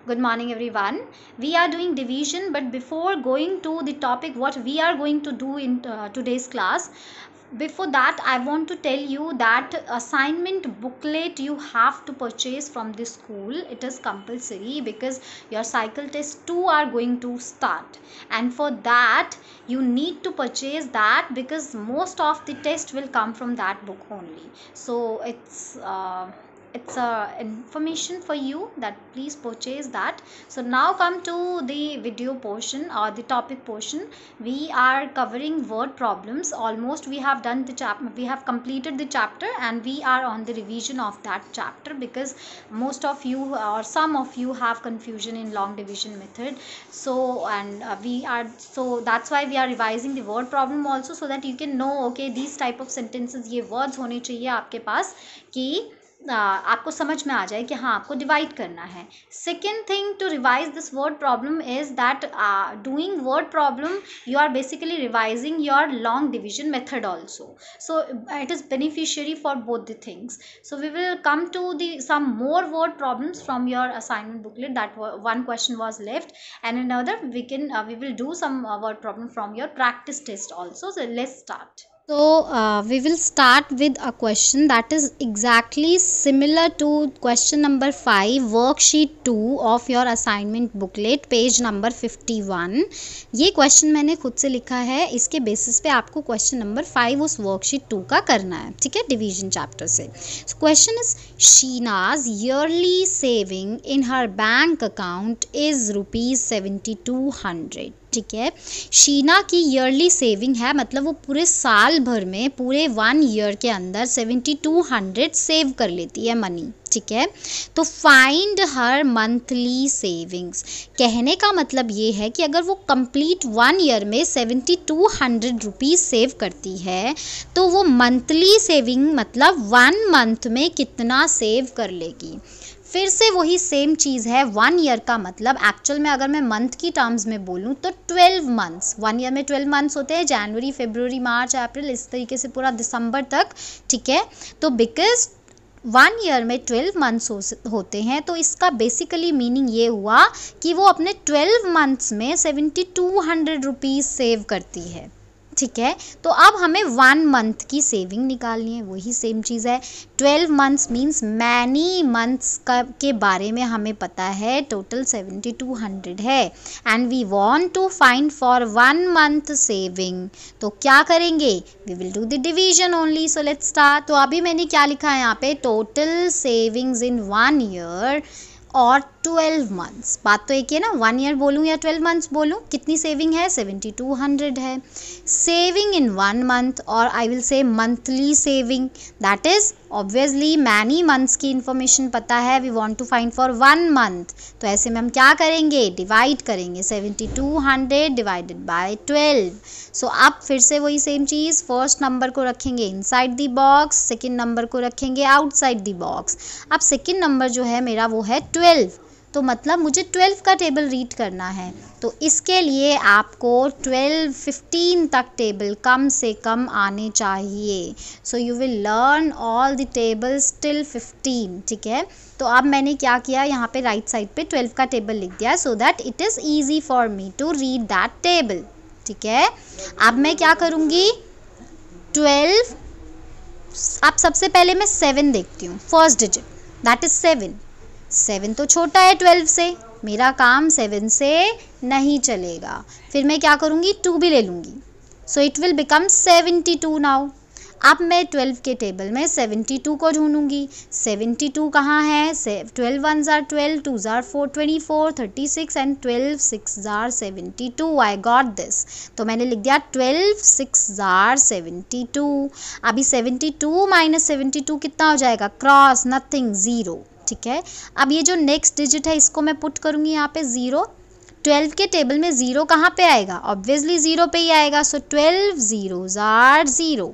Good morning everyone. We are doing division, but before going to the topic what we are going to do in today's class, before that I want to tell you that assignment booklet you have to purchase from the school. It is compulsory because your cycle test 2 are going to start, and for that you need to purchase that because most of the test will come from that book only. So it's a information for you that please purchase that. So now come to the video portion or the topic portion. We are covering word problems. Almost we have done the chapter, we have completed the chapter, and we are on the revision of that chapter because most of you or some of you have confusion in long division method. So so that's why we are revising the word problem also, so that you can know okay these type of sentences, ये words होने चाहिए आपके पास कि आपको समझ में आ जाए कि हाँ आपको डिवाइड करना है. Second thing to revise this word problem is that doing word problem you are basically revising your long division method also, so it is beneficiary for both the things. So we will come to the some more word problems from your assignment booklet. That one question was left, and another we will do some word problem from your practice test also. So let's start. So we will start with a question that is exactly similar to question number 5, worksheet 2 of your assignment booklet, page number 51. ये question मैंने खुद से लिखा है, इसके basis पे आपको question number 5 उस वर्कशीट 2 का करना है, ठीक है, डिवीजन चैप्टर से. Question is Sheena's yearly saving in her bank account is ₹7200. ठीक है, शीना की ईयरली सेविंग है, मतलब वो पूरे साल भर में पूरे 1 ईयर के अंदर 7200 सेव कर लेती है मनी. ठीक है, तो फाइंड हर मंथली सेविंग्स. कहने का मतलब ये है कि अगर वो कंप्लीट 1 ईयर में 7200 रुपीज़ सेव करती है तो वो मंथली सेविंग मतलब 1 मंथ में कितना सेव कर लेगी. फिर से वही सेम चीज़ है, 1 ईयर का मतलब एक्चुअल में अगर मैं मंथ की टर्म्स में बोलूँ तो 12 मंथ्स. 1 ईयर में 12 मंथ्स होते हैं, जनवरी, फरवरी, मार्च, अप्रैल, इस तरीके से पूरा दिसंबर तक. ठीक है, तो बिकॉज 1 ईयर में 12 मंथ्स होते हैं तो इसका बेसिकली मीनिंग ये हुआ कि वो अपने 12 मंथ्स में 7200 रुपीज़ सेव करती है. ठीक है, तो अब हमें 1 मंथ की सेविंग निकालनी है, वही सेम चीज़ है. 12 मंथ्स मीन्स मैनी मंथ्स के बारे में हमें पता है, टोटल 7200 है, and we want to find for 1 month saving. तो क्या करेंगे, we will do the division only. So let's start. तो अभी मैंने क्या लिखा है यहाँ पे, टोटल सेविंग्स इन 1 ईयर और 12 मंथ्स. बात तो एक ही है ना, 1 ईयर बोलूँ या 12 मंथ्स बोलूँ, कितनी सेविंग है, 7200 है. सेविंग इन 1 मंथ, और I will say monthly saving, that is obviously many months की इंफॉर्मेशन पता है, we want to find for 1 month. तो ऐसे में हम क्या करेंगे, डिवाइड करेंगे, 7200 डिवाइडेड बाय 12. सो अब फिर से वही सेम चीज़, फर्स्ट नंबर को रखेंगे inside the box, second number को रखेंगे आउटसाइड द बॉक्स. अब सेकेंड नंबर जो है मेरा वो है 12, तो मतलब मुझे 12 का टेबल रीड करना है. तो इसके लिए आपको 12-15 तक टेबल कम से कम आने चाहिए. So you will learn all the tables till 15. ठीक है, तो अब मैंने क्या किया, यहाँ पे राइट साइड पे 12 का टेबल लिख दिया, so that it is easy for me to read that table. ठीक है, अब मैं क्या करूँगी, 12, अब सबसे पहले मैं 7 देखती हूँ, फर्स्ट डिजिट दैट इज 7. 7 तो छोटा है 12 से, मेरा काम 7 से नहीं चलेगा. फिर मैं क्या करूँगी, 2 भी ले लूँगी, so it will become 72 now. अब मैं 12 के टेबल में 72 को ढूंढूंगी. 72 कहाँ है, 12 1s are 12, 2s are 4, 24, 36 and 12 6s are 72. I got this. तो मैंने लिख दिया 12 6s are 72. अभी 72 माइनस 72 कितना हो जाएगा, क्रॉस, नथिंग, 0. ठीक है, अब ये जो नेक्स्ट डिजिट है इसको मैं पुट करूँगी यहाँ पे 0. 12 के टेबल में 0 कहाँ पे आएगा, ऑब्वियसली 0 पे ही आएगा. सो 12 0s are 0.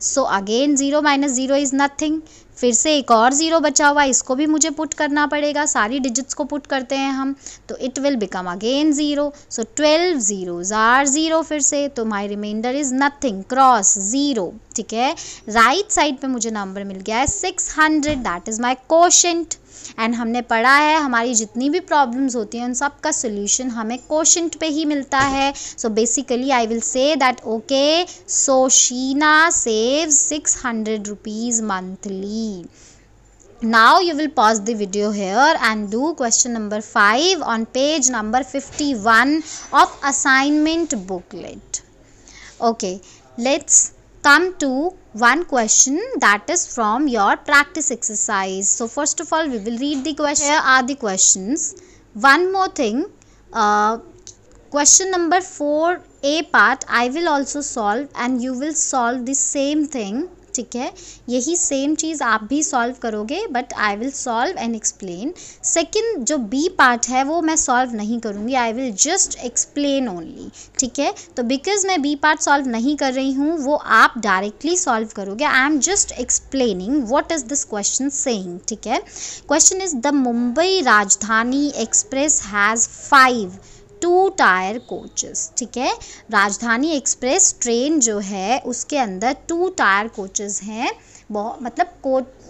So again 0 minus 0 is nothing. फिर से एक और 0 बचा हुआ, इसको भी मुझे पुट करना पड़ेगा, सारी डिजिट्स को पुट करते हैं हम, तो it will become again 0. So 12 zeros are 0 फिर से, तो my reminder is nothing, cross 0. ठीक है, राइट साइड पे मुझे नंबर मिल गया है 600, that is my quotient. And हमने पढ़ा है हमारी जितनी भी प्रॉब्लम्स होती हैं उन सब का सोल्यूशन हमें कोशेंट पे ही मिलता है. So basically I will say that okay, so Sheena saves 600 rupees monthly. Now you will pause the video here and do question number 5 on page number 51 of assignment booklet. Okay, let's come to one question that is from your practice exercise. So first of all we will read the question. Here are the questions. One more thing, question number 4a part I will also solve and you will solve the same thing. ठीक है, यही same चीज़ आप भी solve करोगे, but I will solve and explain. Second जो B part है वो मैं सॉल्व नहीं करूँगी, I will just explain only. ठीक है, तो बिकॉज मैं बी पार्ट सॉल्व नहीं कर रही हूँ वो आप डायरेक्टली सॉल्व करोगे. I am just explaining what is this question saying. ठीक है, question is the Mumbai Rajdhani express has 5 2-tier coaches. ठीक है, राजधानी एक्सप्रेस ट्रेन जो है उसके अंदर 2-tier कोचेस हैं. मतलब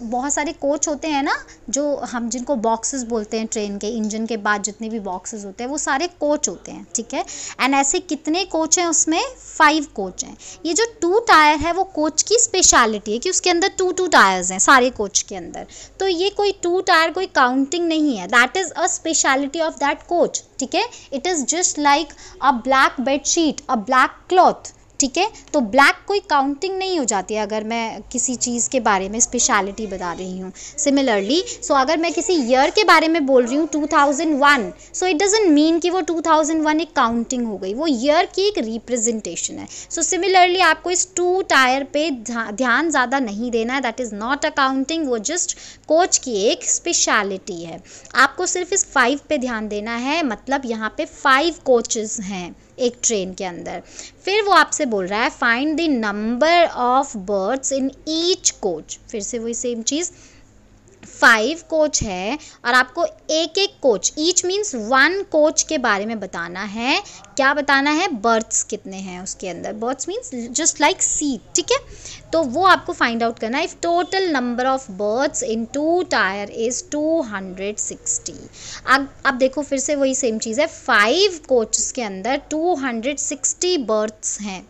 बहुत सारे कोच होते हैं ना, जो हम जिनको बॉक्सेस बोलते हैं ट्रेन के, इंजन के बाद जितने भी बॉक्सेस होते हैं वो सारे कोच होते हैं. ठीक है, एंड ऐसे कितने कोच हैं उसमें, 5 कोच हैं. ये जो 2-tier है वो कोच की स्पेशलिटी है कि उसके अंदर 2 टायर्स हैं सारे कोच के अंदर. तो ये कोई 2-tier कोई काउंटिंग नहीं है, that is a speciality of that coach. ठीक है, it is just like a black bedsheet, a black cloth. ठीक है, तो ब्लैक कोई काउंटिंग नहीं हो जाती है अगर मैं किसी चीज़ के बारे में स्पेशलिटी बता रही हूँ. सिमिलरली सो अगर मैं किसी ईयर के बारे में बोल रही हूँ 2001, सो इट डजंट मीन कि वो 2001 एक काउंटिंग हो गई, वो ईयर की एक रिप्रेजेंटेशन है. सो सिमिलरली आपको इस 2-tier पे ध्यान ज़्यादा नहीं देना है, that is not a counting, वो जस्ट कोच की एक स्पेशलिटी है. आपको सिर्फ इस 5 पे ध्यान देना है, मतलब यहाँ पे 5 कोचेस हैं एक ट्रेन के अंदर. फिर वो आपसे बोल रहा है find the number of birds in each coach. फिर से वही सेम चीज़, 5 कोच है और आपको एक एक कोच, ईच मीन्स 1 कोच के बारे में बताना है. क्या बताना है, बर्ड्स कितने हैं उसके अंदर. Birds means just like seat. ठीक है, तो वो आपको फाइंड आउट करना है. If total number of birds in 2-tier is 260. अब देखो फिर से वही सेम चीज़ है, 5 कोचेस के अंदर 260 बर्ड्स हैं.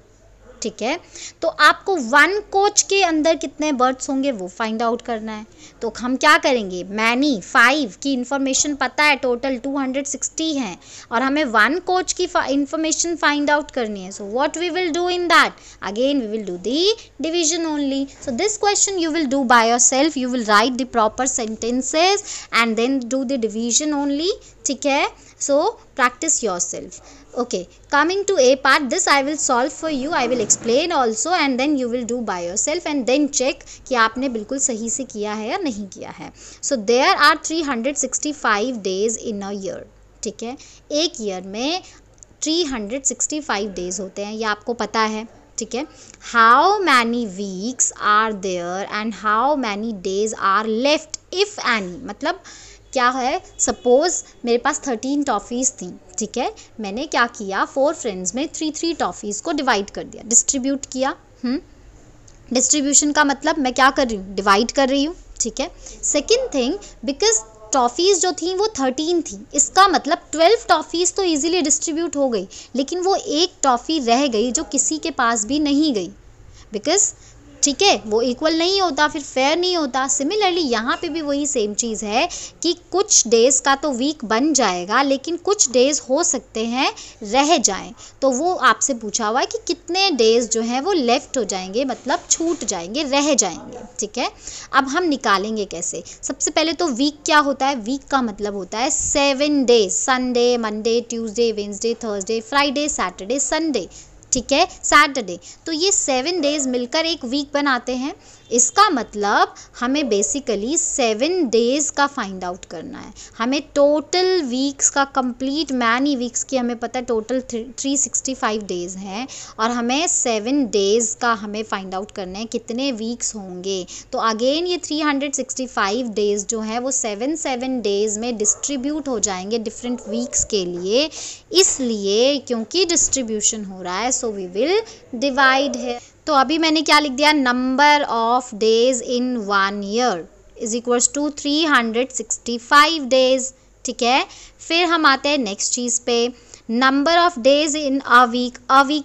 ठीक है, तो आपको 1 कोच के अंदर कितने बर्ड्स होंगे वो फाइंड आउट करना है. तो हम क्या करेंगे, मैनी 5 की इंफॉर्मेशन पता है, टोटल 260 हैं और हमें 1 कोच की इंफॉर्मेशन फाइंड आउट करनी है. So what we will do in that, again we will do the division only. So this question you will do by yourself, you will write the proper sentences and then do the division only. ठीक है, so practice yourself. Okay, coming to A part, this I will solve for you, I will explain also and then you will do by yourself and then check कि आपने बिल्कुल सही से किया है या नहीं किया है. So there are 365 days in a year. ठीक है, एक ईयर में 365 days होते हैं, ये आपको पता है. ठीक है, how many weeks are there and how many days are left if any. मतलब क्या है, सपोज़ मेरे पास 13 टॉफ़ीज़ थी. ठीक है, मैंने क्या किया, 4 फ्रेंड्स में 3 टॉफ़ीज़ को डिवाइड कर दिया, डिस्ट्रीब्यूट किया. डिस्ट्रीब्यूशन का मतलब मैं क्या कर रही हूँ, डिवाइड कर रही हूँ. ठीक है, सेकंड थिंग, बिकॉज टॉफ़ीज़ जो थी वो 13 थी, इसका मतलब 12 टॉफ़ीज़ तो इजीली डिस्ट्रीब्यूट हो गई, लेकिन वो एक टॉफ़ी रह गई जो किसी के पास भी नहीं गई, बिकॉज ठीक है वो इक्वल नहीं होता, फिर फेयर नहीं होता. सिमिलरली यहाँ पे भी वही सेम चीज़ है कि कुछ डेज़ का तो वीक बन जाएगा, लेकिन कुछ डेज़ हो सकते हैं रह जाएं. तो वो आपसे पूछा हुआ है कि कितने डेज़ जो हैं वो लेफ़्ट हो जाएंगे, मतलब छूट जाएंगे, रह जाएंगे. ठीक है, अब हम निकालेंगे कैसे. सबसे पहले तो वीक क्या होता है, वीक का मतलब होता है 7 days, Sunday, Monday, Tuesday, Wednesday, Thursday, Friday, Saturday, Sunday. ठीक है, सैटरडे. तो ये 7 डेज़ मिलकर एक वीक बनाते हैं. इसका मतलब हमें बेसिकली 7 डेज़ का फाइंड आउट करना है। हमें टोटल वीक्स का कंप्लीट मैनी वीक्स की हमें पता है टोटल 365 डेज़ हैं और हमें 7 डेज़ का हमें फाइंड आउट करना है कितने वीक्स होंगे। तो अगेन ये 365 डेज़ जो हैं वो 7 डेज़ में डिस्ट्रीब्यूट हो जाएंगे डिफरेंट वीक्स के लिए, इसलिए क्योंकि डिस्ट्रीब्यूशन हो रहा है सो वी विल डिवाइड है। तो अभी मैंने क्या लिख दिया, number of days in 1 year is equals to 365 days. ठीक है, फिर हम आते हैं नेक्स्ट चीज़ पे, number of days in a week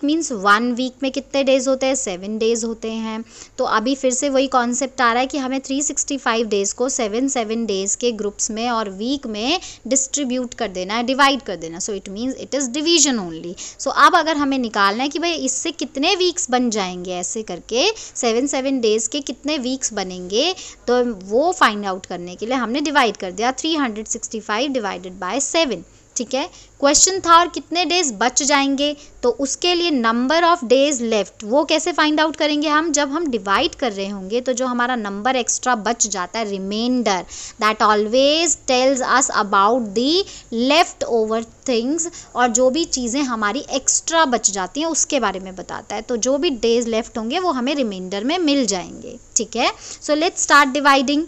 means 1 week में कितने डेज होते हैं, 7 डेज होते हैं। तो अभी फिर से वही कॉन्सेप्ट आ रहा है कि हमें 365 डेज़ को 7 डेज़ के ग्रुप्स में और वीक में डिस्ट्रीब्यूट कर देना है, डिवाइड कर देना। So it means it is division only. So अब अगर हमें निकालना है कि भाई इससे कितने वीक्स बन जाएंगे, ऐसे करके 7 डेज़ के कितने वीक्स बनेंगे, तो वो फाइंड आउट करने के लिए हमने डिवाइड कर दिया 365 डिवाइडेड बाय 7। ठीक है, क्वेश्चन था और कितने डेज बच जाएंगे, तो उसके लिए नंबर ऑफ डेज लेफ्ट वो कैसे फाइंड आउट करेंगे हम, जब हम डिवाइड कर रहे होंगे तो जो हमारा नंबर एक्स्ट्रा बच जाता है reminder, that always tells us about the left over things, और जो भी चीज़ें हमारी एक्स्ट्रा बच जाती हैं उसके बारे में बताता है। तो जो भी डेज लेफ्ट होंगे वो हमें रिमाइंडर में मिल जाएंगे। ठीक है, सो लेट्स स्टार्ट डिवाइडिंग।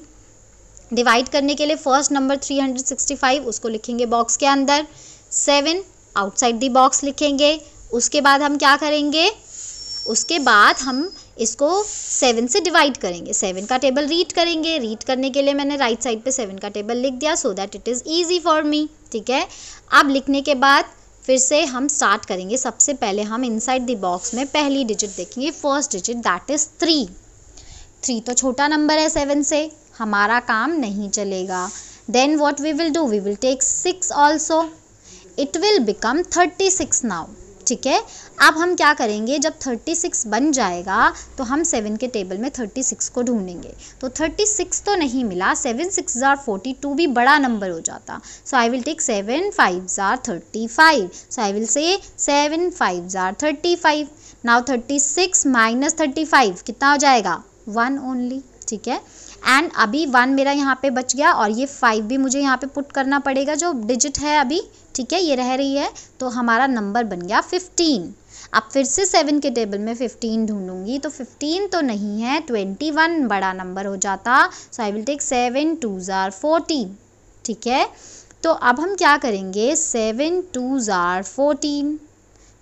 डिवाइड करने के लिए फर्स्ट नंबर 365 उसको लिखेंगे बॉक्स के अंदर, 7 आउटसाइड दी बॉक्स लिखेंगे। उसके बाद हम क्या करेंगे, उसके बाद हम इसको 7 से डिवाइड करेंगे, 7 का टेबल रीड करेंगे। रीड करने के लिए मैंने राइट साइड पे 7 का टेबल लिख दिया so that it is easy for मी। ठीक है, अब लिखने के बाद फिर से हम स्टार्ट करेंगे। सबसे पहले हम इनसाइड द बॉक्स में पहली डिजिट देखेंगे, फर्स्ट डिजिट दैट इज़ 3। 3 तो छोटा नंबर है 7 से, हमारा काम नहीं चलेगा। Then what we will do, we will take 6 also, it will become 36 now. ठीक है, अब हम क्या करेंगे, जब 36 बन जाएगा तो हम 7 के टेबल में 36 को ढूंढेंगे। तो 36 तो नहीं मिला, 7 6 जार 42 भी बड़ा नंबर हो जाता। सो आई विल टेक 7 5 जार 35। सो आई विल से 7 5 जार 35। नाउ 36 माइनस 35 कितना हो जाएगा, 1 ओनली। ठीक है, एंड अभी 1 मेरा यहाँ पे बच गया और ये 5 भी मुझे यहाँ पे पुट करना पड़ेगा जो डिजिट है अभी। ठीक है, ये रह रही है, तो हमारा नंबर बन गया 15। अब फिर से 7 के टेबल में 15 ढूंढूंगी तो 15 तो नहीं है, 21 बड़ा नंबर हो जाता। So I will take 7 2 jar 14। ठीक है, तो अब हम क्या करेंगे, 7 2 जार 14।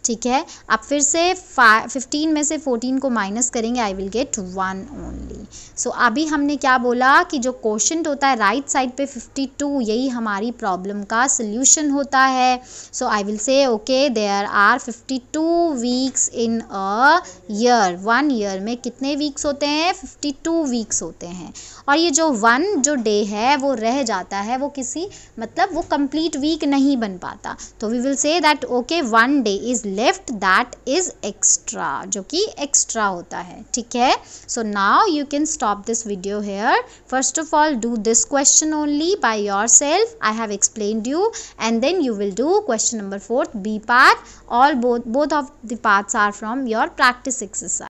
ठीक है, अब फिर से 15 में से 14 को माइनस करेंगे, आई विल गेट 1 ओनली। सो अभी हमने क्या बोला कि जो क्वोशंट होता है राइट साइड पे 52, यही हमारी प्रॉब्लम का सल्यूशन होता है। So I will say okay there are 52 weeks in a year. 1 year में कितने वीक्स होते हैं, 52 वीक्स होते हैं। और ये जो 1 जो डे है वो रह जाता है, वो किसी मतलब वो कंप्लीट वीक नहीं बन पाता। तो we will say that okay 1 day is left that is extra, जो कि एक्स्ट्रा होता है। ठीक है, so now you can stop this video here. First of all, do this question only by yourself. I have explained you, and then you will do question number 4 B part. All both of the parts are from your practice exercise.